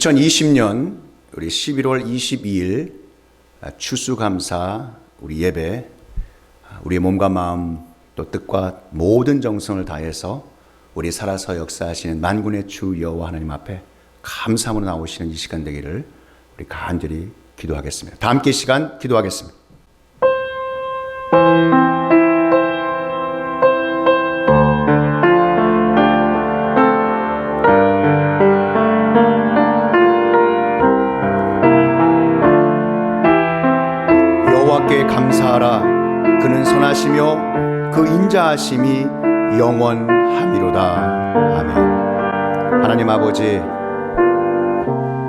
2020년 우리 11월 22일 추수감사 우리 예배, 우리의 몸과 마음 또 뜻과 모든 정성을 다해서 우리 살아서 역사하시는 만군의 주 여호와 하나님 앞에 감사함으로 나오시는 이 시간 되기를 우리 간절히 기도하겠습니다. 다 함께 시간 기도하겠습니다. 여호와께 감사하라. 그는 선하시며 그 인자하심이 영원하미로다. 아멘. 하나님 아버지,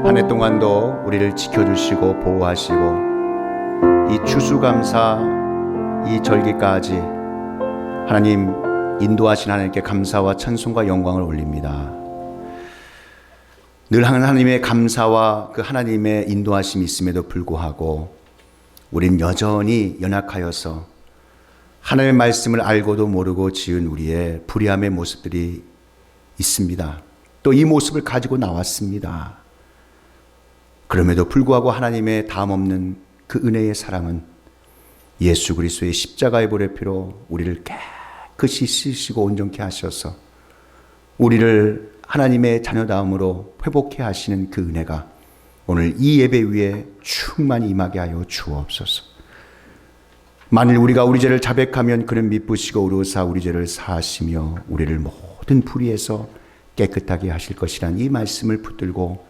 한 해 동안도 우리를 지켜주시고 보호하시고 이 추수감사 이 절기까지 하나님 인도하신 하나님께 감사와 찬송과 영광을 올립니다. 늘 하나님의 감사와 그 하나님의 인도하심이 있음에도 불구하고 우린 여전히 연약하여서 하나님의 말씀을 알고도 모르고 지은 우리의 불의함의 모습들이 있습니다. 또 이 모습을 가지고 나왔습니다. 그럼에도 불구하고 하나님의 다함없는 그 은혜의 사랑은 예수 그리스도의 십자가의 보혈의 피로 우리를 깨끗이 씻으시고 온전케 하셔서 우리를 하나님의 자녀다움으로 회복케 하시는 그 은혜가 오늘 이 예배 위에 충만히 임하게 하여 주옵소서. 만일 우리가 우리 죄를 자백하면 그는 미쁘시고 의로사 우리 죄를 사하시며 우리를 모든 불의에서 깨끗하게 하실 것이란 이 말씀을 붙들고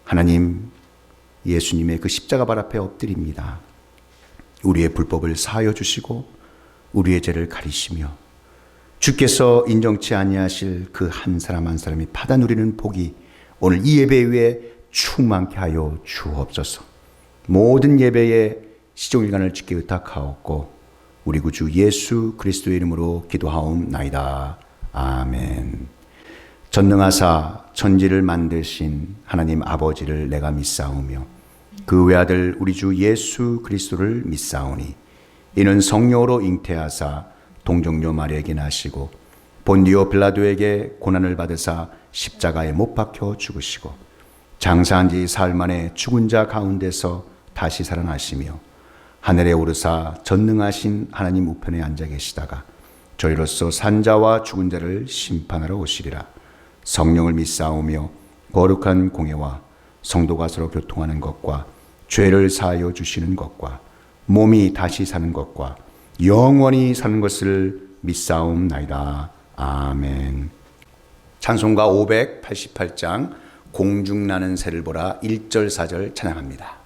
하나님 예수님의 그 십자가 발 앞에 엎드립니다. 우리의 불법을 사하여 주시고 우리의 죄를 가리시며 주께서 인정치 아니하실 그 한 사람 한 사람이 받아 누리는 복이 오늘 이 예배 위에 충만케 하여 주옵소서. 모든 예배에 시종일관을 주께 의탁하옵고 우리 구주 예수 그리스도의 이름으로 기도하옵나이다. 아멘. 전능하사 천지를 만드신 하나님 아버지를 내가 믿사오며 그 외아들 우리 주 예수 그리스도를 믿사오니 이는 성령으로 잉태하사 동정녀 마리아에게 나시고 본디오 빌라도에게 고난을 받으사 십자가에 못 박혀 죽으시고 장사한 지 사흘 만에 죽은 자 가운데서 다시 살아나시며 하늘에 오르사 전능하신 하나님 우편에 앉아 계시다가 저희로서 산자와 죽은 자를 심판하러 오시리라. 성령을 믿사오며 거룩한 공예와 성도가 서로 교통하는 것과 죄를 사하여 주시는 것과 몸이 다시 사는 것과 영원히 사는 것을 믿사옵나이다. 아멘. 찬송가 588장 공중나는 새를 보라 1절 4절 찬양합니다.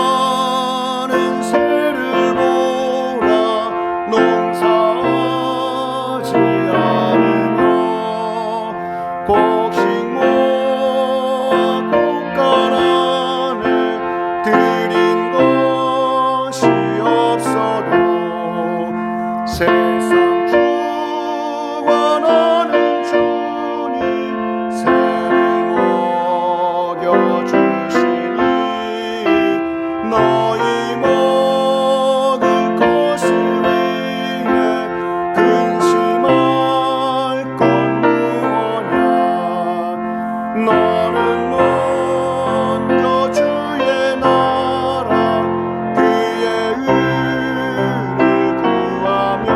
공중나는 새를 보라 농사하지 않으며 곡식 모아 꽃갈 안에 들인 것이 없어도 세상 주관하는 주님 새를 먹여주시니 너희 먹을 것을 위해 근심할 건 무엇냐. 너는 먼저 주의 나라 그의 의를 구하면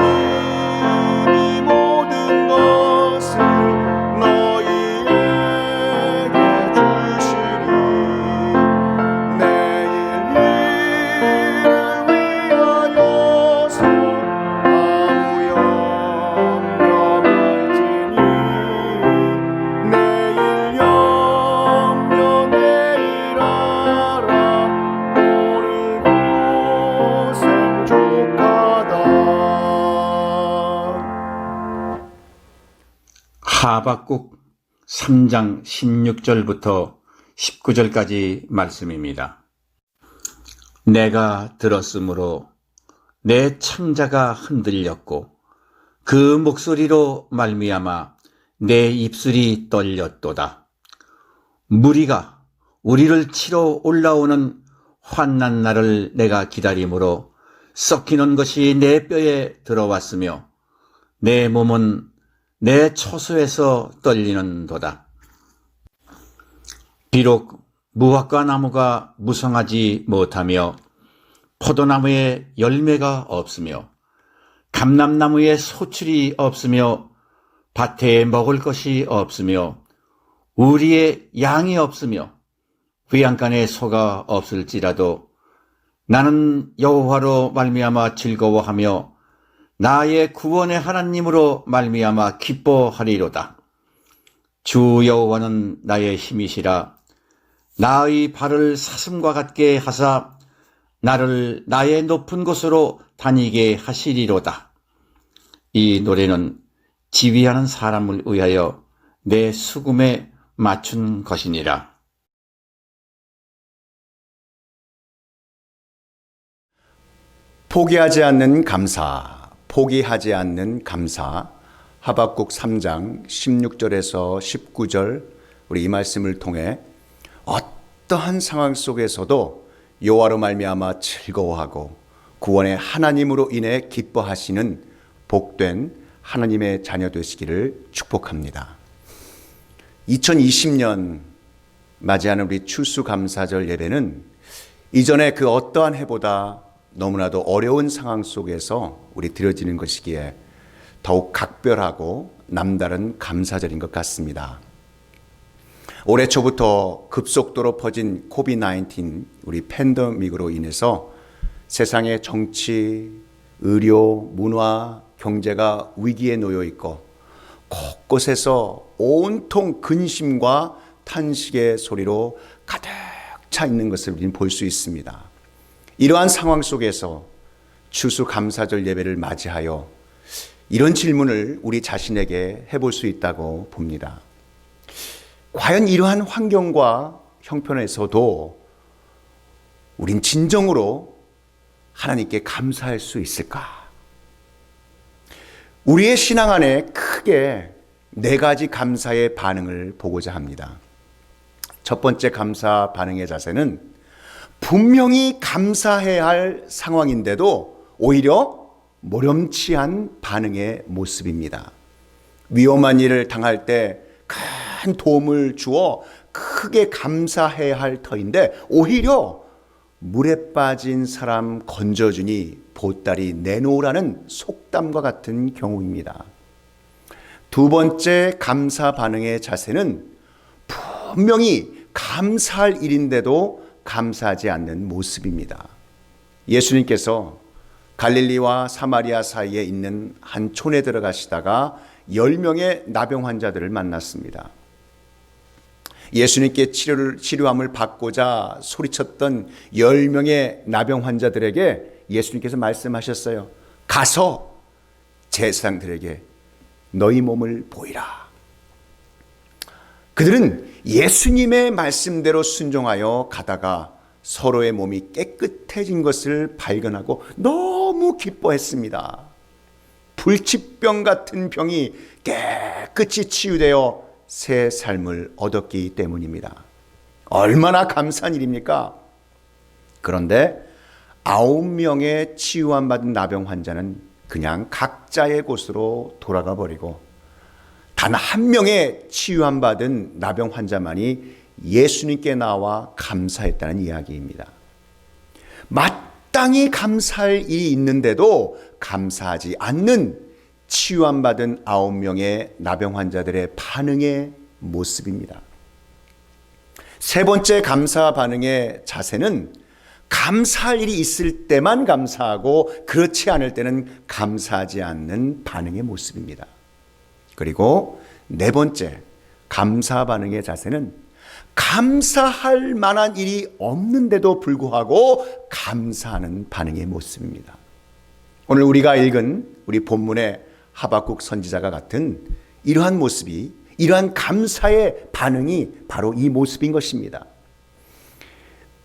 하나님이 모든 것을 너희에게 주시니 내일 일을 위하여서 아무 염려 말지니 내일 염려 내일 하라 오늘 고생 족하다. 하박국 3장 16절부터 19절까지 말씀입니다. 내가 들었으므로 내 창자가 흔들렸고 그 목소리로 말미암아 내 입술이 떨렸도다. 무리가 우리를 치러 올라오는 환난 날을 내가 기다림으로 썩히는 것이 내 뼈에 들어왔으며 내 몸은 내 처소에서 떨리는도다. 비록 무화과 나무가 무성하지 못하며 포도나무에 열매가 없으며 감람나무에 소출이 없으며 밭에 먹을 것이 없으며 우리의 양이 없으며 외양간에 소가 없을지라도 나는 여호와로 말미암아 즐거워하며 나의 구원의 하나님으로 말미암아 기뻐하리로다. 주 여호와는 나의 힘이시라. 나의 발을 사슴과 같게 하사 나를 나의 높은 곳으로 다니게 하시리로다. 이 노래는 지휘하는 사람을 위하여 내 수금에 맞춘 것이니라. 포기하지 않는 감사, 포기하지 않는 감사. 하박국 3장 16절에서 19절 우리 이 말씀을 통해 어떠한 상황 속에서도 여호와로 말미암아 즐거워하고 구원의 하나님으로 인해 기뻐하시는 복된 하나님의 자녀 되시기를 축복합니다. 2020년 맞이하는 우리 추수감사절 예배는 이전에 그 어떠한 해보다 너무나도 어려운 상황 속에서 우리 드려지는 것이기에 더욱 각별하고 남다른 감사절인 것 같습니다. 올해 초부터 급속도로 퍼진 코비드-19 우리 팬데믹으로 인해서 세상의 정치, 의료, 문화, 경제가 위기에 놓여 있고 곳곳에서 온통 근심과 탄식의 소리로 가득 차 있는 것을 우리는 볼 수 있습니다. 이러한 상황 속에서 추수감사절 예배를 맞이하여 이런 질문을 우리 자신에게 해볼 수 있다고 봅니다. 과연 이러한 환경과 형편에서도 우린 진정으로 하나님께 감사할 수 있을까? 우리의 신앙 안에 크게 4가지 감사의 반응을 보고자 합니다. 첫 번째 감사 반응의 자세는 분명히 감사해야 할 상황인데도 오히려 모렴치한 반응의 모습입니다. 위험한 일을 당할 때 큰 도움을 주어 크게 감사해야 할 터인데 오히려 물에 빠진 사람 건져주니 보따리 내놓으라는 속담과 같은 경우입니다. 두 번째 감사 반응의 자세는 분명히 감사할 일인데도 감사하지 않는 모습입니다. 예수님께서 갈릴리와 사마리아 사이에 있는 한 촌에 들어가시다가 10명의 나병 환자들을 만났습니다. 예수님께 치료함을 받고자 소리쳤던 10명의 나병 환자들에게 예수님께서 말씀하셨어요. 가서 제사장들에게 너희 몸을 보이라. 그들은 예수님의 말씀대로 순종하여 가다가 서로의 몸이 깨끗해진 것을 발견하고 너무 기뻐했습니다. 불치병 같은 병이 깨끗이 치유되어 새 삶을 얻었기 때문입니다. 얼마나 감사한 일입니까? 그런데 9명의 치유함 받은 나병 환자는 그냥 각자의 곳으로 돌아가 버리고 단 1명의 치유함 받은 나병 환자만이 예수님께 나와 감사했다는 이야기입니다. 마땅히 감사할 일이 있는데도 감사하지 않는 치유함 받은 9명의 나병 환자들의 반응의 모습입니다. 세 번째 감사 반응의 자세는 감사할 일이 있을 때만 감사하고 그렇지 않을 때는 감사하지 않는 반응의 모습입니다. 그리고 네 번째 감사 반응의 자세는 감사할 만한 일이 없는데도 불구하고 감사하는 반응의 모습입니다. 오늘 우리가 읽은 우리 본문의 하박국 선지자가 같은 이러한 모습이, 이러한 감사의 반응이 바로 이 모습인 것입니다.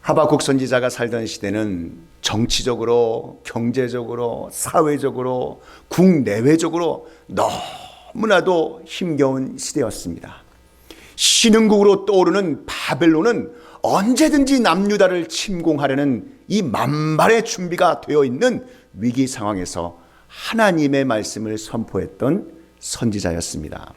하박국 선지자가 살던 시대는 정치적으로, 경제적으로, 사회적으로, 국내외적으로 너무나도 힘겨운 시대였습니다. 신흥국으로 떠오르는 바벨론은 언제든지 남유다를 침공하려는 이 만발의 준비가 되어 있는 위기 상황에서 하나님의 말씀을 선포했던 선지자였습니다.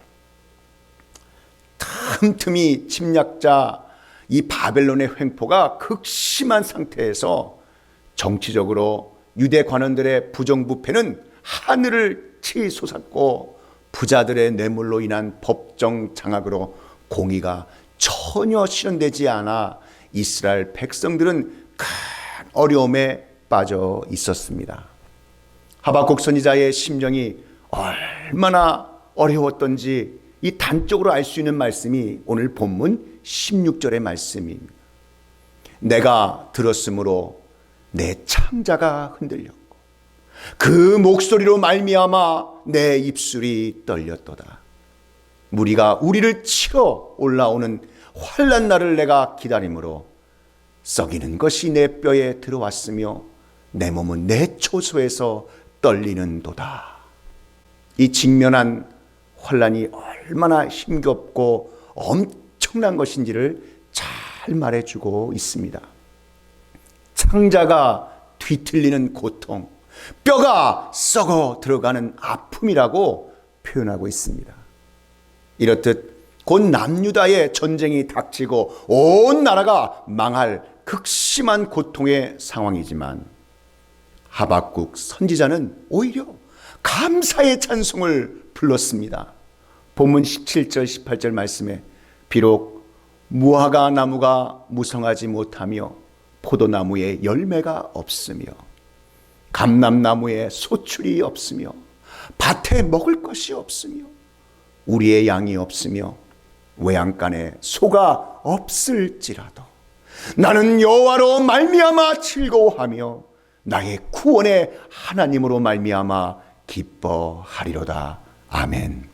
틈틈이 침략자 이 바벨론의 횡포가 극심한 상태에서 정치적으로 유대 관원들의 부정부패는 하늘을 치솟았고 부자들의 뇌물로 인한 법정 장악으로 공의가 전혀 실현되지 않아 이스라엘 백성들은 큰 어려움에 빠져 있었습니다. 하박국 선지자의 심정이 얼마나 어려웠던지 이 단적으로 알 수 있는 말씀이 오늘 본문 16절의 말씀입니다. 내가 들었으므로 내 창자가 흔들렸고 그 목소리로 말미암아 내 입술이 떨렸도다. 무리가 우리를 치러 올라오는 환난 날을 내가 기다림으로 썩이는 것이 내 뼈에 들어왔으며 내 몸은 내 초소에서 떨리는도다. 이 직면한 환난이 얼마나 힘겹고 엄청난 것인지를 잘 말해주고 있습니다. 창자가 뒤틀리는 고통, 뼈가 썩어 들어가는 아픔이라고 표현하고 있습니다. 이렇듯 곧 남유다의 전쟁이 닥치고 온 나라가 망할 극심한 고통의 상황이지만 하박국 선지자는 오히려 감사의 찬송을 불렀습니다. 본문 17절 18절 말씀에 비록 무화과 나무가 무성하지 못하며 포도나무에 열매가 없으며 감람나무에 소출이 없으며 밭에 먹을 것이 없으며 우리의 양이 없으며 외양간에 소가 없을지라도 나는 여호와로 말미암아 즐거워하며 나의 구원의 하나님으로 말미암아 기뻐하리로다. 아멘.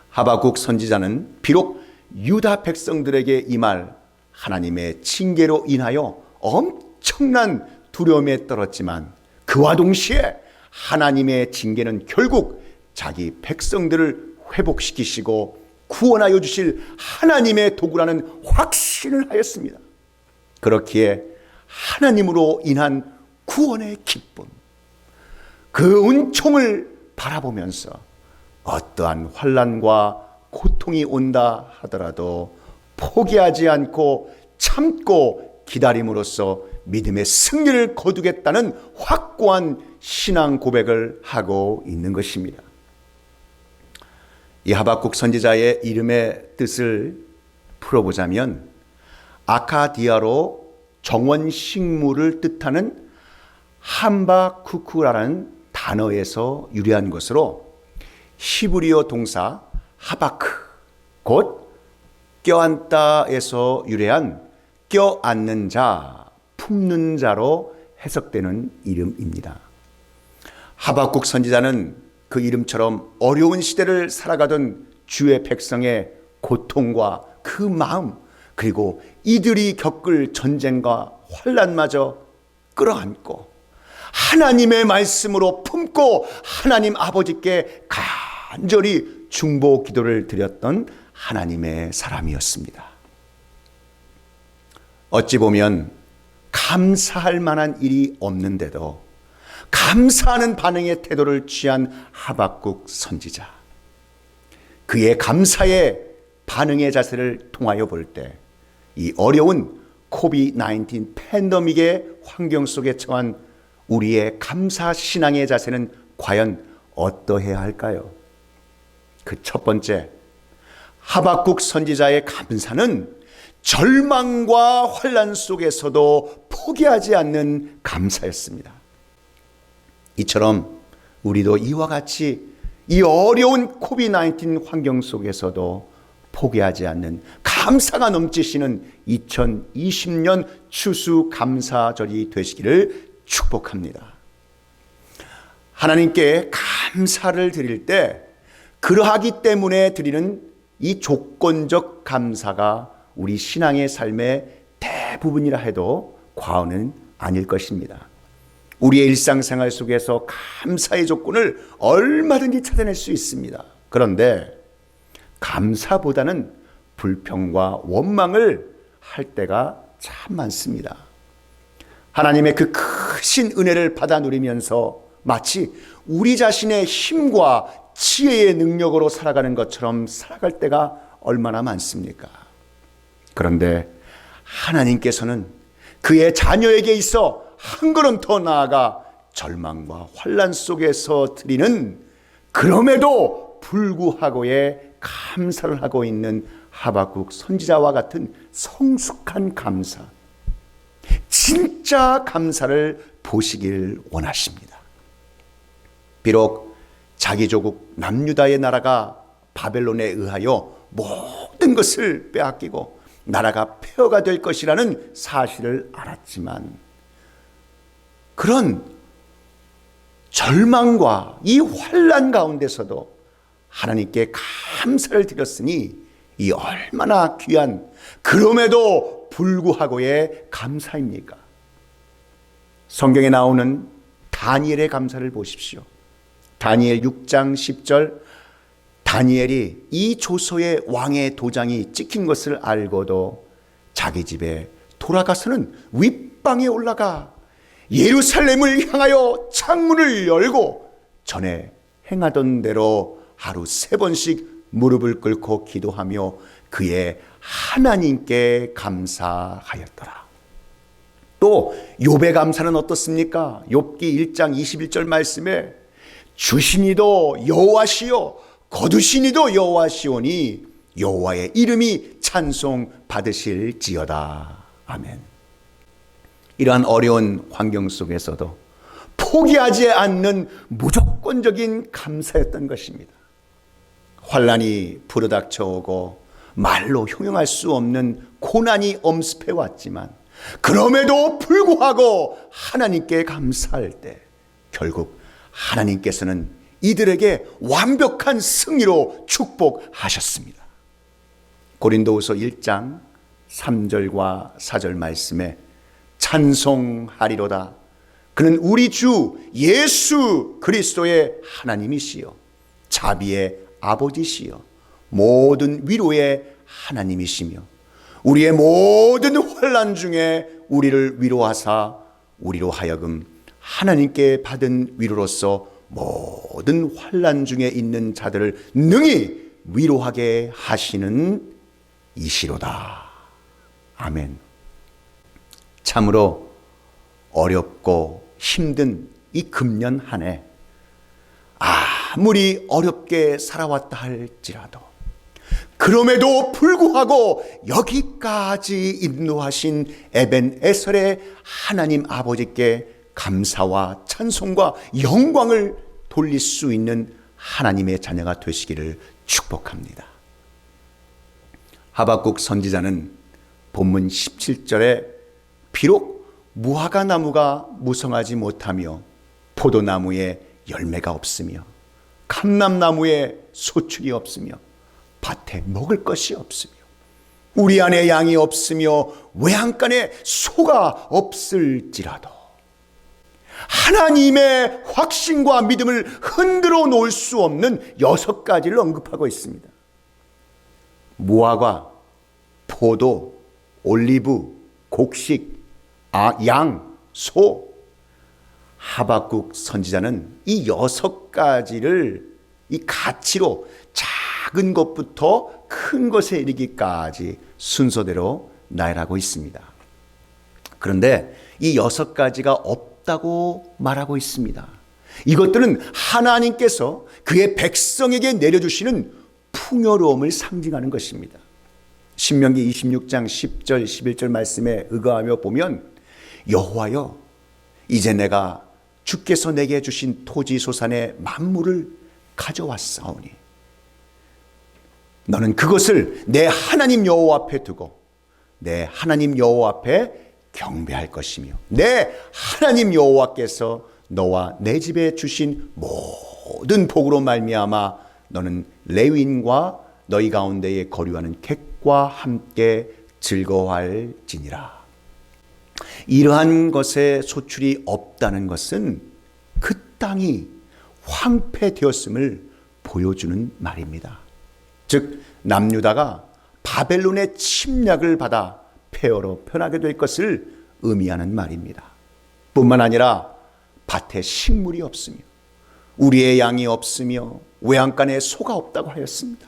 하박국 선지자는 비록 유다 백성들에게 임할 하나님의 징계로 인하여 엄청난 두려움에 떨었지만 그와 동시에 하나님의 징계는 결국 자기 백성들을 회복시키시고 구원하여 주실 하나님의 도구라는 확신을 하였습니다. 그렇기에 하나님으로 인한 구원의 기쁨, 그 은총을 바라보면서 어떠한 환난과 고통이 온다 하더라도 포기하지 않고 참고 기다림으로써 믿음의 승리를 거두겠다는 확고한 신앙 고백을 하고 있는 것입니다. 이 하박국 선지자의 이름의 뜻을 풀어보자면 아카디아로 정원식물을 뜻하는 함바쿠쿠라는 단어에서 유래한 것으로 히브리어 동사 하바크 곧 껴안다에서 유래한 껴안는 자, 품는 자로 해석되는 이름입니다. 하박국 선지자는 그 이름처럼 어려운 시대를 살아가던 주의 백성의 고통과 그 마음, 그리고 이들이 겪을 전쟁과 환난마저 끌어안고 하나님의 말씀으로 품고 하나님 아버지께 간절히 중보 기도를 드렸던 하나님의 사람이었습니다. 어찌 보면 감사할 만한 일이 없는데도 감사하는 반응의 태도를 취한 하박국 선지자. 그의 감사의 반응의 자세를 통하여 볼 때 이 어려운 코비드-19 팬데믹의 환경 속에 처한 우리의 감사 신앙의 자세는 과연 어떠해야 할까요? 그 첫 번째, 하박국 선지자의 감사는 절망과 환난 속에서도 포기하지 않는 감사였습니다. 이처럼 우리도 이와 같이 이 어려운 코비드-19 환경 속에서도 포기하지 않는 감사가 넘치시는 2020년 추수감사절이 되시기를 축복합니다. 하나님께 감사를 드릴 때 그러하기 때문에 드리는 이 조건적 감사가 우리 신앙의 삶의 대부분이라 해도 과언은 아닐 것입니다. 우리의 일상생활 속에서 감사의 조건을 얼마든지 찾아낼 수 있습니다. 그런데 감사보다는 불평과 원망을 할 때가 참 많습니다. 하나님의 그 크신 은혜를 받아 누리면서 마치 우리 자신의 힘과 지혜의 능력으로 살아가는 것처럼 살아갈 때가 얼마나 많습니까? 그런데 하나님께서는 그의 자녀에게 있어 한 걸음 더 나아가 절망과 환난 속에서 드리는 그럼에도 불구하고의 감사를 하고 있는 하박국 선지자와 같은 성숙한 감사, 진짜 감사를 보시길 원하십니다. 비록 자기 조국 남유다의 나라가 바벨론에 의하여 모든 것을 빼앗기고 나라가 폐허가 될 것이라는 사실을 알았지만 그런 절망과 이 환난 가운데서도 하나님께 감사를 드렸으니 이 얼마나 귀한 그럼에도 불구하고의 감사입니까? 성경에 나오는 다니엘의 감사를 보십시오. 다니엘 6장 10절, 다니엘이 이 조서의 왕의 도장이 찍힌 것을 알고도 자기 집에 돌아가서는 윗방에 올라가 예루살렘을 향하여 창문을 열고 전에 행하던 대로 하루 3번씩 무릎을 꿇고 기도하며 그의 하나님께 감사하였더라. 또 욥의 감사는 어떻습니까? 욥기 1장 21절 말씀에 주시니도 여호와시요 거두시니도 여호와시오니 여호와의 이름이 찬송 받으실지어다. 아멘. 이러한 어려운 환경 속에서도 포기하지 않는 무조건적인 감사였던 것입니다. 환난이 부르닥쳐오고 말로 형용할 수 없는 고난이 엄습해 왔지만 그럼에도 불구하고 하나님께 감사할 때 결국 하나님께서는 이들에게 완벽한 승리로 축복하셨습니다. 고린도후서 1장 3절과 4절 말씀에 찬송하리로다. 그는 우리 주 예수 그리스도의 하나님이시요 자비의 아버지시요 모든 위로의 하나님이시며 우리의 모든 환난 중에 우리를 위로하사 우리로 하여금 하나님께 받은 위로로서 모든 환난 중에 있는 자들을 능히 위로하게 하시는 이시로다. 아멘. 참으로 어렵고 힘든 이 금년 한 해 아무리 어렵게 살아왔다 할지라도 그럼에도 불구하고 여기까지 인도하신 에벤에셀의 하나님 아버지께 감사와 찬송과 영광을 돌릴 수 있는 하나님의 자녀가 되시기를 축복합니다. 하박국 선지자는 본문 17절에 비록 무화과 나무가 무성하지 못하며 포도나무에 열매가 없으며 감람나무에 소출이 없으며 밭에 먹을 것이 없으며 우리 안에 양이 없으며 외양간에 소가 없을지라도 하나님의 확신과 믿음을 흔들어 놓을 수 없는 6가지를 언급하고 있습니다. 무화과, 포도, 올리브, 곡식, 양, 소. 하박국 선지자는 이 6가지를 이 가치로 작은 것부터 큰 것에 이르기까지 순서대로 나열하고 있습니다. 그런데 이 6가지가 없다고 말하고 있습니다. 이것들은 하나님께서 그의 백성에게 내려주시는 풍요로움을 상징하는 것입니다. 신명기 26장 10절 11절 말씀에 의거하며 보면 여호와여 이제 내가 주께서 내게 주신 토지 소산의 만물을 가져왔사오니 너는 그것을 내 하나님 여호와 앞에 두고 내 하나님 여호와 앞에 경배할 것이며 내 하나님 여호와께서 너와 내 집에 주신 모든 복으로 말미암아 너는 레위인과 너희 가운데에 거류하는 객과 함께 즐거워할지니라. 이러한 것에 소출이 없다는 것은 그 땅이 황폐되었음을 보여주는 말입니다. 즉 남유다가 바벨론의 침략을 받아 폐허로 변하게 될 것을 의미하는 말입니다. 뿐만 아니라 밭에 식물이 없으며 우리의 양이 없으며 외양간에 소가 없다고 하였습니다.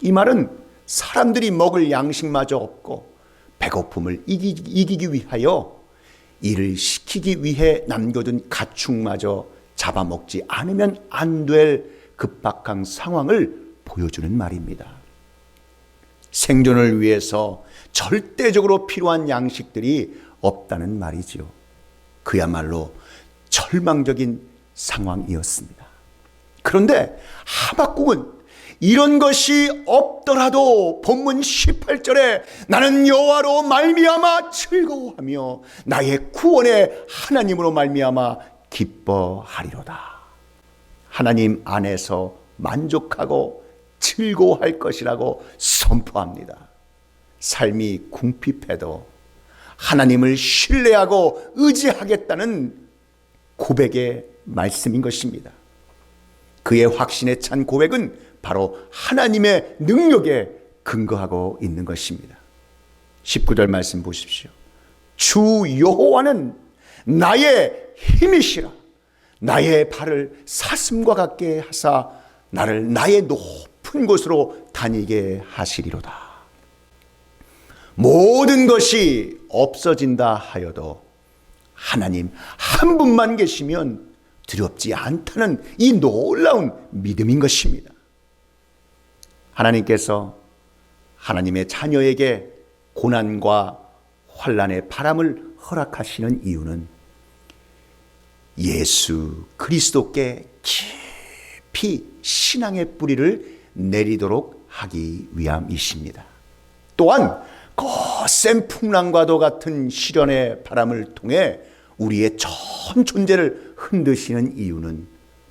이 말은 사람들이 먹을 양식마저 없고 배고픔을 이기기 위하여 일을 시키기 위해 남겨둔 가축마저 잡아먹지 않으면 안 될 급박한 상황을 보여주는 말입니다. 생존을 위해서 절대적으로 필요한 양식들이 없다는 말이죠. 그야말로 절망적인 상황이었습니다. 그런데 하박국은 이런 것이 없더라도 본문 18절에 나는 여호와로 말미암아 즐거워하며 나의 구원의 하나님으로 말미암아 기뻐하리로다. 하나님 안에서 만족하고 즐거워할 것이라고 선포합니다. 삶이 궁핍해도 하나님을 신뢰하고 의지하겠다는 고백의 말씀인 것입니다. 그의 확신에 찬 고백은 바로 하나님의 능력에 근거하고 있는 것입니다. 19절 말씀 보십시오. 주 여호와는 나의 힘이시라. 나의 발을 사슴과 같게 하사 나를 나의 높은 곳으로 다니게 하시리로다. 모든 것이 없어진다 하여도 하나님 한 분만 계시면 두렵지 않다는 이 놀라운 믿음인 것입니다. 하나님께서 하나님의 자녀에게 고난과 환난의 바람을 허락하시는 이유는 예수 그리스도께 깊이 신앙의 뿌리를 내리도록 하기 위함이십니다. 또한 거센 풍랑과도 같은 시련의 바람을 통해 우리의 전 존재를 흔드시는 이유는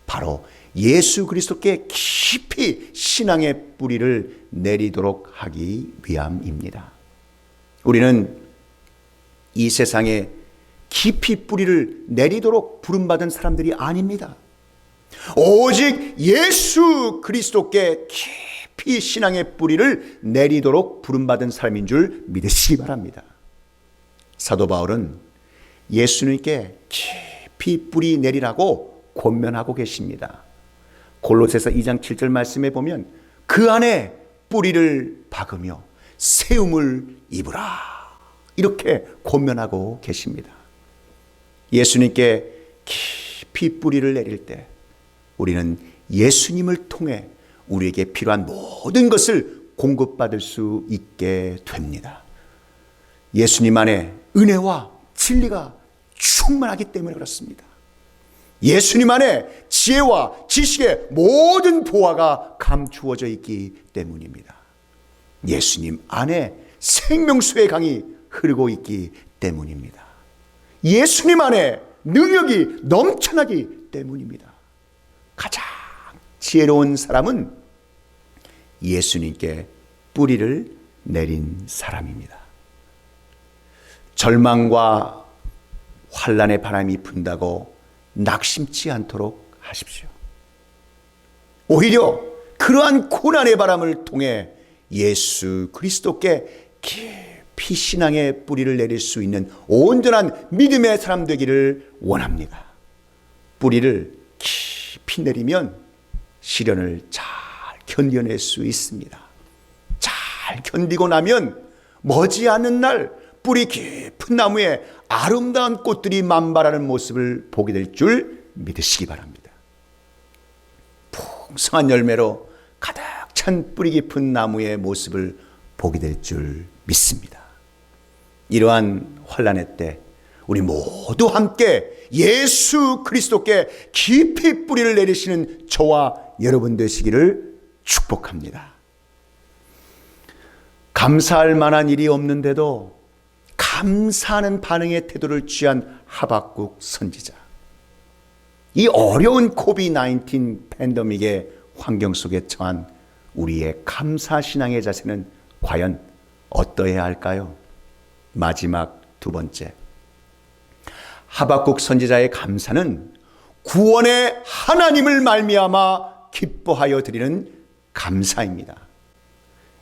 바로 예수 그리스도께 깊이 신앙의 뿌리를 내리도록 하기 위함입니다. 우리는 이 세상에 깊이 뿌리를 내리도록 부름받은 사람들이 아닙니다. 오직 예수 그리스도께 깊이 신앙의 뿌리를 내리도록 부름받은 사람인 줄 믿으시기 바랍니다. 사도 바울은 예수님께 깊이 뿌리 내리라고 권면하고 계십니다. 골로새서 2장 7절 말씀에 보면 그 안에 뿌리를 박으며 세움을 입으라 이렇게 권면하고 계십니다. 예수님께 깊이 뿌리를 내릴 때 우리는 예수님을 통해 우리에게 필요한 모든 것을 공급받을 수 있게 됩니다. 예수님 안에 은혜와 진리가 충만하기 때문에 그렇습니다. 예수님 안에 지혜와 지식의 모든 보화가 감추어져 있기 때문입니다. 예수님 안에 생명수의 강이 흐르고 있기 때문입니다. 예수님 안에 능력이 넘쳐나기 때문입니다. 가장 지혜로운 사람은 예수님께 뿌리를 내린 사람입니다. 절망과 환난의 바람이 분다고 낙심치 않도록 하십시오. 오히려 그러한 고난의 바람을 통해 예수 그리스도께 깊이 신앙의 뿌리를 내릴 수 있는 온전한 믿음의 사람 되기를 원합니다. 뿌리를 깊이 내리면 시련을 잘 견뎌낼 수 있습니다. 잘 견디고 나면 머지않은 날 뿌리 깊은 나무에 아름다운 꽃들이 만발하는 모습을 보게 될 줄 믿으시기 바랍니다. 풍성한 열매로 가득 찬 뿌리 깊은 나무의 모습을 보게 될 줄 믿습니다. 이러한 환난의 때 우리 모두 함께 예수 그리스도께 깊이 뿌리를 내리시는 저와 여러분 되시기를 축복합니다. 감사할 만한 일이 없는데도 감사하는 반응의 태도를 취한 하박국 선지자. 이 어려운 코비드-19 팬데믹의 환경 속에 처한 우리의 감사 신앙의 자세는 과연 어떠해야 할까요? 마지막 두 번째. 하박국 선지자의 감사는 구원의 하나님을 말미암아 기뻐하여 드리는 감사입니다.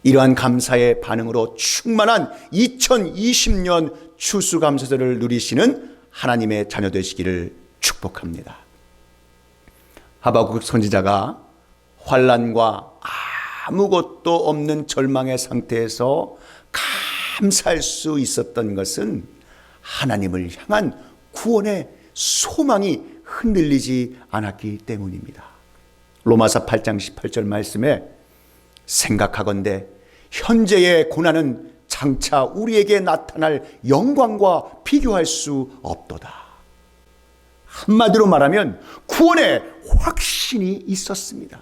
이러한 감사의 반응으로 충만한 2020년 추수감사절을 누리시는 하나님의 자녀 되시기를 축복합니다. 하박국 선지자가 환난과 아무것도 없는 절망의 상태에서 감사할 수 있었던 것은 하나님을 향한 구원의 소망이 흔들리지 않았기 때문입니다. 로마서 8장 18절 말씀에 생각하건대 현재의 고난은 장차 우리에게 나타날 영광과 비교할 수 없도다. 한마디로 말하면 구원의 확신이 있었습니다.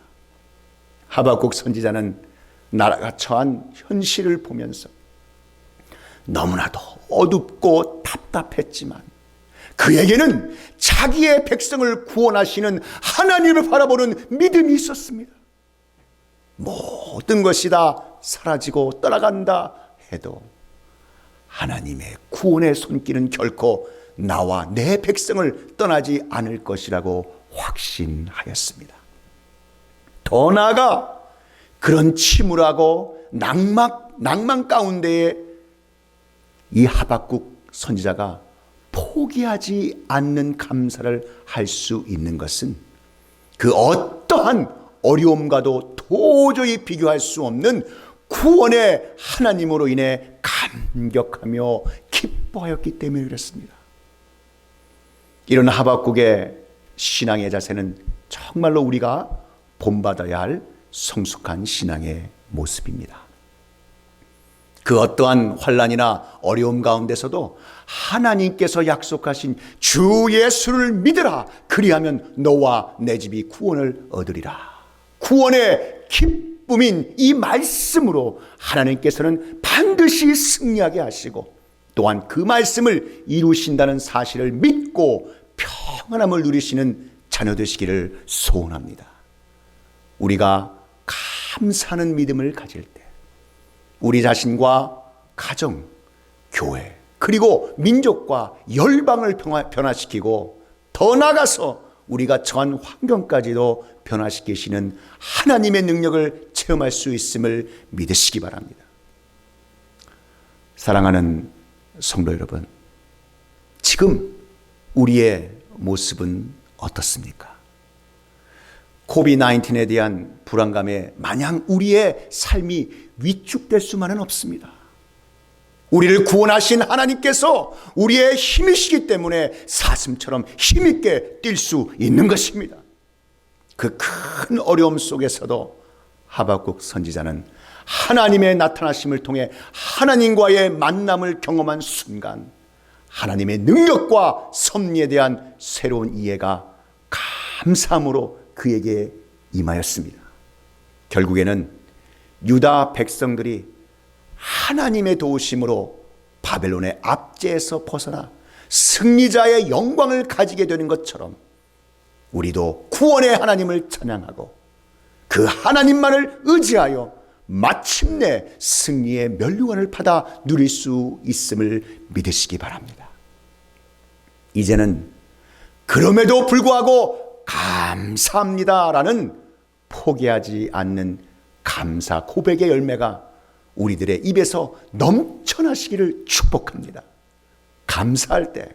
하박국 선지자는 나라가 처한 현실을 보면서 너무나도 어둡고 답답했지만 그에게는 자기의 백성을 구원하시는 하나님을 바라보는 믿음이 있었습니다. 모든 것이 다 사라지고 떠나간다 해도 하나님의 구원의 손길은 결코 나와 내 백성을 떠나지 않을 것이라고 확신하였습니다. 더 나아가 그런 침울하고 낭만 가운데에 이 하박국 선지자가 포기하지 않는 감사를 할 수 있는 것은 그 어떠한 어려움과도 도저히 비교할 수 없는 구원의 하나님으로 인해 감격하며 기뻐하였기 때문에 그렇습니다. 이런 하박국의 신앙의 자세는 정말로 우리가 본받아야 할 성숙한 신앙의 모습입니다. 그 어떠한 환난이나 어려움 가운데서도 하나님께서 약속하신 주 예수를 믿으라. 그리하면 너와 내 집이 구원을 얻으리라. 구원의 기쁨인 이 말씀으로 하나님께서는 반드시 승리하게 하시고 또한 그 말씀을 이루신다는 사실을 믿고 평안함을 누리시는 자녀 되시기를 소원합니다. 우리가 감사하는 믿음을 가질 때 우리 자신과 가정, 교회, 그리고 민족과 열방을 변화시키고 더 나아가서 우리가 처한 환경까지도 변화시키시는 하나님의 능력을 체험할 수 있음을 믿으시기 바랍니다. 사랑하는 성도 여러분, 지금 우리의 모습은 어떻습니까? 코비드-19에 대한 불안감에 마냥 우리의 삶이 위축될 수만은 없습니다. 우리를 구원하신 하나님께서 우리의 힘이시기 때문에 사슴처럼 힘있게 뛸 수 있는 것입니다. 그 큰 어려움 속에서도 하박국 선지자는 하나님의 나타나심을 통해 하나님과의 만남을 경험한 순간 하나님의 능력과 섭리에 대한 새로운 이해가 감사함으로 그에게 임하였습니다. 결국에는 유다 백성들이 하나님의 도우심으로 바벨론의 압제에서 벗어나 승리자의 영광을 가지게 되는 것처럼 우리도 구원의 하나님을 찬양하고 그 하나님만을 의지하여 마침내 승리의 면류관을 받아 누릴 수 있음을 믿으시기 바랍니다. 이제는 그럼에도 불구하고 감사합니다라는 포기하지 않는 감사 고백의 열매가 우리들의 입에서 넘쳐나시기를 축복합니다. 감사할 때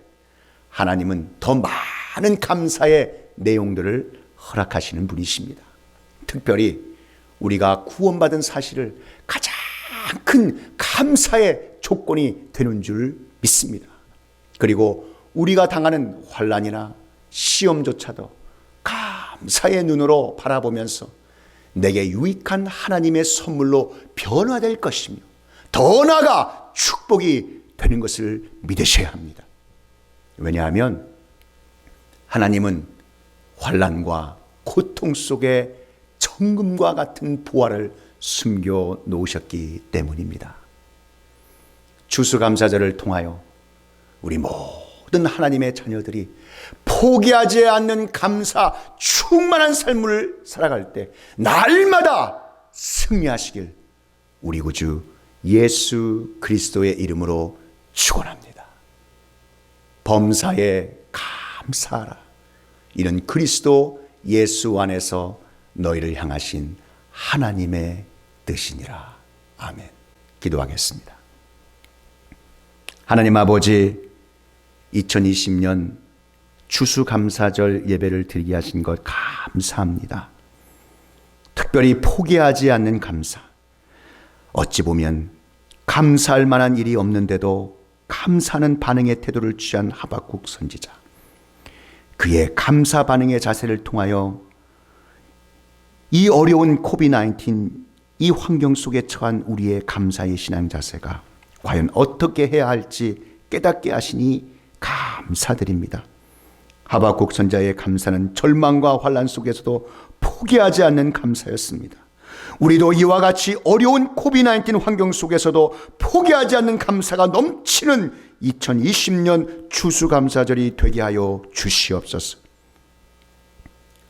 하나님은 더 많은 감사의 내용들을 허락하시는 분이십니다. 특별히 우리가 구원받은 사실을 가장 큰 감사의 조건이 되는 줄 믿습니다. 그리고 우리가 당하는 환난이나 시험조차도 감사의 눈으로 바라보면서 내게 유익한 하나님의 선물로 변화될 것이며 더 나아가 축복이 되는 것을 믿으셔야 합니다. 왜냐하면 하나님은 환난과 고통 속에 정금과 같은 보화를 숨겨 놓으셨기 때문입니다. 추수감사절을 통하여 우리 모든 하나님의 자녀들이 포기하지 않는 감사 충만한 삶을 살아갈 때 날마다 승리하시길 우리 구주 예수 그리스도의 이름으로 축원합니다. 범사에 감사하라. 이는 그리스도 예수 안에서 너희를 향하신 하나님의 뜻이니라. 아멘. 기도하겠습니다. 하나님 아버지, 2020년 추수감사절 예배를 드리게 하신 것 감사합니다. 특별히 포기하지 않는 감사. 어찌 보면 감사할 만한 일이 없는데도 감사하는 반응의 태도를 취한 하박국 선지자. 그의 감사 반응의 자세를 통하여 이 어려운 코비드-19 이 환경 속에 처한 우리의 감사의 신앙 자세가 과연 어떻게 해야 할지 깨닫게 하시니 감사드립니다. 하박국 선자의 감사는 절망과 환난 속에서도 포기하지 않는 감사였습니다. 우리도 이와 같이 어려운 코비드-19 환경 속에서도 포기하지 않는 감사가 넘치는 2020년 추수감사절이 되게 하여 주시옵소서.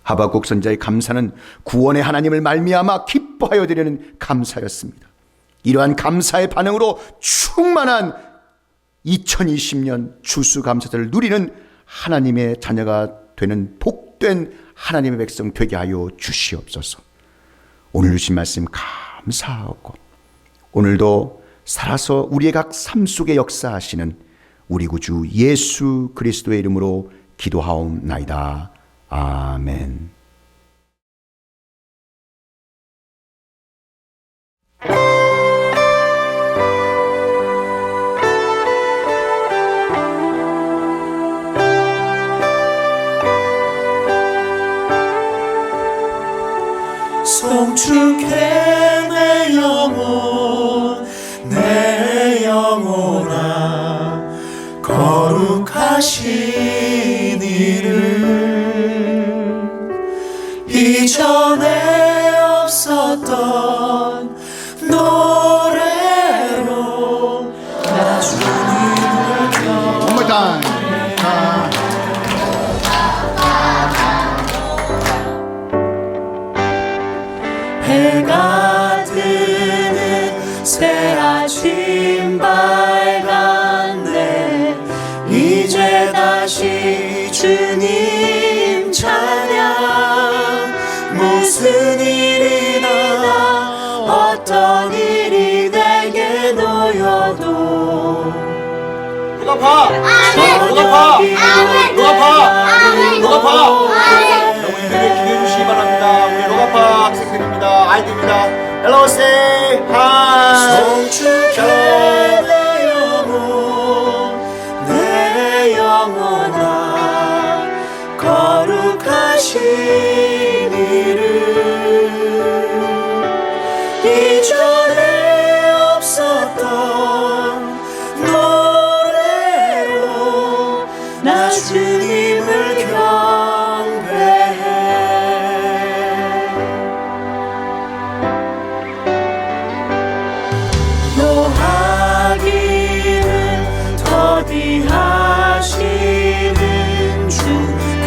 하박국 선자의 감사는 구원의 하나님을 말미암아 기뻐하여 드리는 감사였습니다. 이러한 감사의 반응으로 충만한 2020년 추수감사절을 누리는 하나님의 자녀가 되는 복된 하나님의 백성 되게 하여 주시옵소서. 오늘 주신 말씀 감사하고 오늘도 살아서 우리의 각 삶 속에 역사하시는 우리 구주 예수 그리스도의 이름으로 기도하옵나이다. 아멘. 송축해 내 영혼아 거룩하신 이름 이전에 없었던 노래로 나 주님을 경배해. 해가 뜨는 새 아침 밝았네. 이제 다시 주님 찬양. 무슨 일이나 어떤 일이 내게 놓여도 누가 봐? 누가 봐? 누가 봐? 누가 봐? 여러분들에게 기대해 주시기 바랍니다. 우리 로가파 학생들입니다. 아이들입니다. Hello, say hi. 송축해 내 영혼아 거룩하신 이름 이전에 없었던 노래로 나 주님을 경배해. 노하기는 더디하시는 주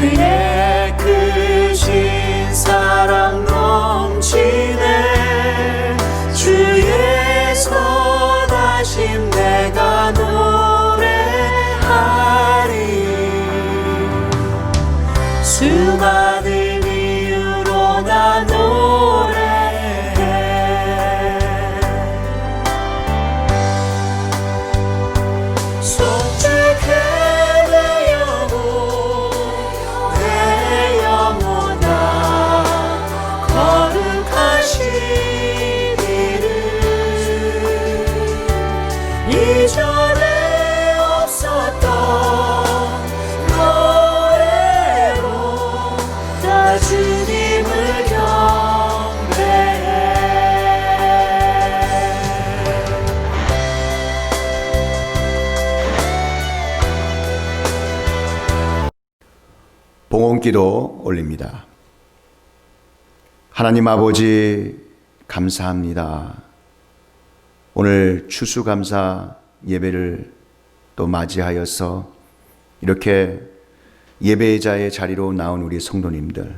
그의 크신 사랑 넘치네. 주의 선하심 내가 노래하리. 수많은 이유로 나 노래해. 송축해 내 영혼아 거룩하신 이름 이전에 없었던 노래로 나 주님을 경배해. 봉헌기도 올립니다. 하나님 아버지 감사합니다. 오늘 추수감사 예배를 또 맞이하여서 이렇게 예배자의 자리로 나온 우리 성도님들,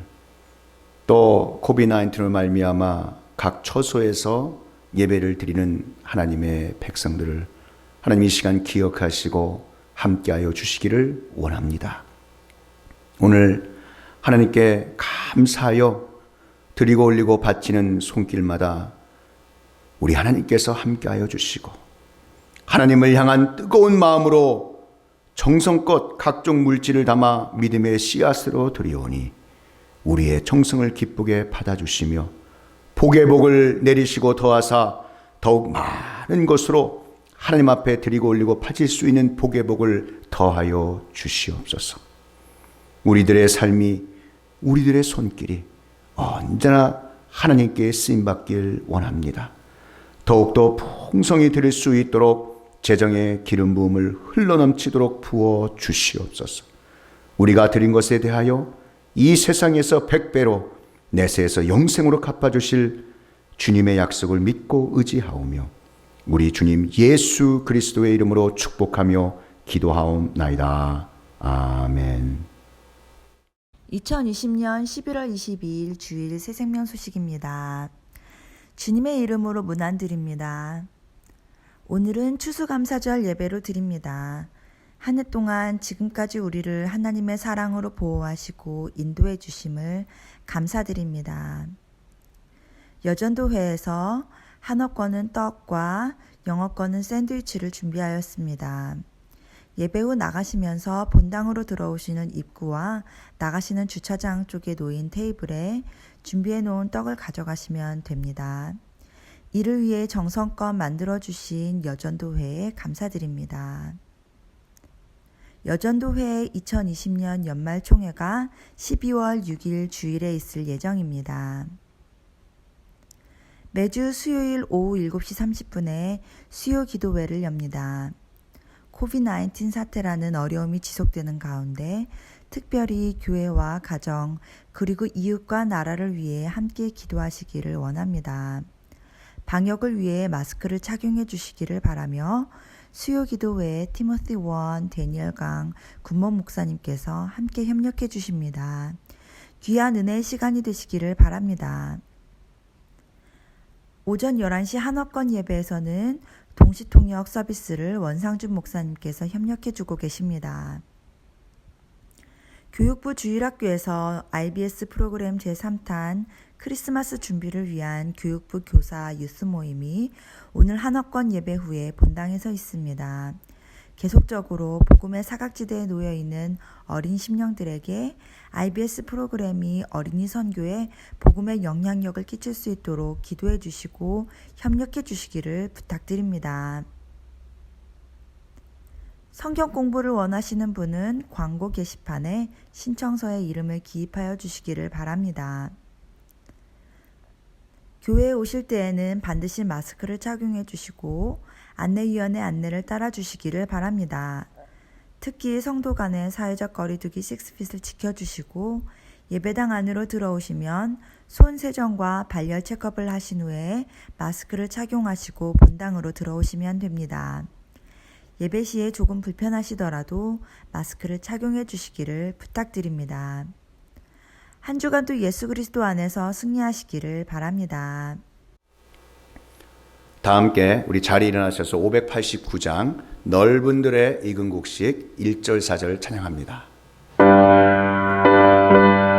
또 코비드-19로 말미암아 각 처소에서 예배를 드리는 하나님의 백성들을 하나님 이 시간 기억하시고 함께하여 주시기를 원합니다. 오늘 하나님께 감사하여 드리고 올리고 바치는 손길마다 우리 하나님께서 함께하여 주시고 하나님을 향한 뜨거운 마음으로 정성껏 각종 물질을 담아 믿음의 씨앗으로 드리오니 우리의 정성을 기쁘게 받아주시며 복의 복을 내리시고 더하사 더욱 많은 것으로 하나님 앞에 드리고 올리고 바칠 수 있는 복의 복을 더하여 주시옵소서. 우리들의 삶이, 우리들의 손길이 언제나 하나님께 쓰임받길 원합니다. 더욱더 풍성히 드릴 수 있도록 재정의 기름 부음을 흘러넘치도록 부어 주시옵소서. 우리가 드린 것에 대하여 이 세상에서 100배로 내세에서 영생으로 갚아주실 주님의 약속을 믿고 의지하오며 우리 주님 예수 그리스도의 이름으로 축복하며 기도하옵나이다. 아멘. 2020년 11월 22일 주일 새생명 소식입니다. 주님의 이름으로 문안드립니다. 오늘은 추수감사절 예배로 드립니다. 한 해 동안 지금까지 우리를 하나님의 사랑으로 보호하시고 인도해 주심을 감사드립니다. 여전도회에서 한어권은 떡과 영어권은 샌드위치를 준비하였습니다. 예배 후 나가시면서 본당으로 들어오시는 입구와 나가시는 주차장 쪽에 놓인 테이블에 준비해 놓은 떡을 가져가시면 됩니다. 이를 위해 정성껏 만들어주신 여전도회에 감사드립니다. 여전도회 2020년 연말총회가 12월 6일 주일에 있을 예정입니다. 매주 수요일 오후 7시 30분에 수요 기도회를 엽니다. 코비드-19 사태라는 어려움이 지속되는 가운데 특별히 교회와 가정 그리고 이웃과 나라를 위해 함께 기도하시기를 원합니다. 방역을 위해 마스크를 착용해 주시기를 바라며 수요 기도회에 티모시 원, 데니엘 강 군목 목사님께서 함께 협력해 주십니다. 귀한 은혜의 시간이 되시기를 바랍니다. 오전 11시 한어권 예배에서는 동시통역 서비스를 원상준 목사님께서 협력해주고 계십니다. 교육부 주일학교에서 IBS 프로그램 제3탄 크리스마스 준비를 위한 교육부 교사 유스 모임이 오늘 한어권 예배 후에 본당에서 있습니다. 계속적으로 복음의 사각지대에 놓여있는 어린 심령들에게 IBS 프로그램이 어린이 선교에 복음의 영향력을 끼칠 수 있도록 기도해 주시고 협력해 주시기를 부탁드립니다. 성경 공부를 원하시는 분은 광고 게시판에 신청서에 이름을 기입하여 주시기를 바랍니다. 교회에 오실 때에는 반드시 마스크를 착용해 주시고 안내위원의 안내를 따라 주시기를 바랍니다. 특히 성도 간의 사회적 거리두기 6핏을 지켜주시고 예배당 안으로 들어오시면 손 세정과 발열 체크업을 하신 후에 마스크를 착용하시고 본당으로 들어오시면 됩니다. 예배 시에 조금 불편하시더라도 마스크를 착용해 주시기를 부탁드립니다. 한 주간도 예수 그리스도 안에서 승리하시기를 바랍니다. 다 함께 우리 자리에 일어나셔서 589장 넓은들의 익은 곡식 1절 4절 찬양합니다. 어디든지 태양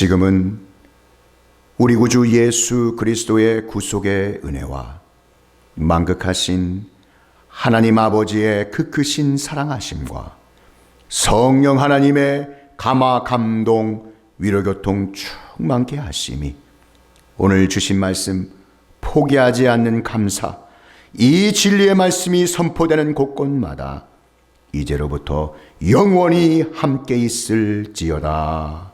지금은 우리 구주 예수 그리스도의 구속의 은혜와 만극하신 하나님 아버지의 그 크신 사랑하심과 성령 하나님의 감화 감동 위로교통 충만케 하심이 오늘 주신 말씀 포기하지 않는 감사, 이 진리의 말씀이 선포되는 곳곳마다 이제로부터 영원히 함께 있을지어다.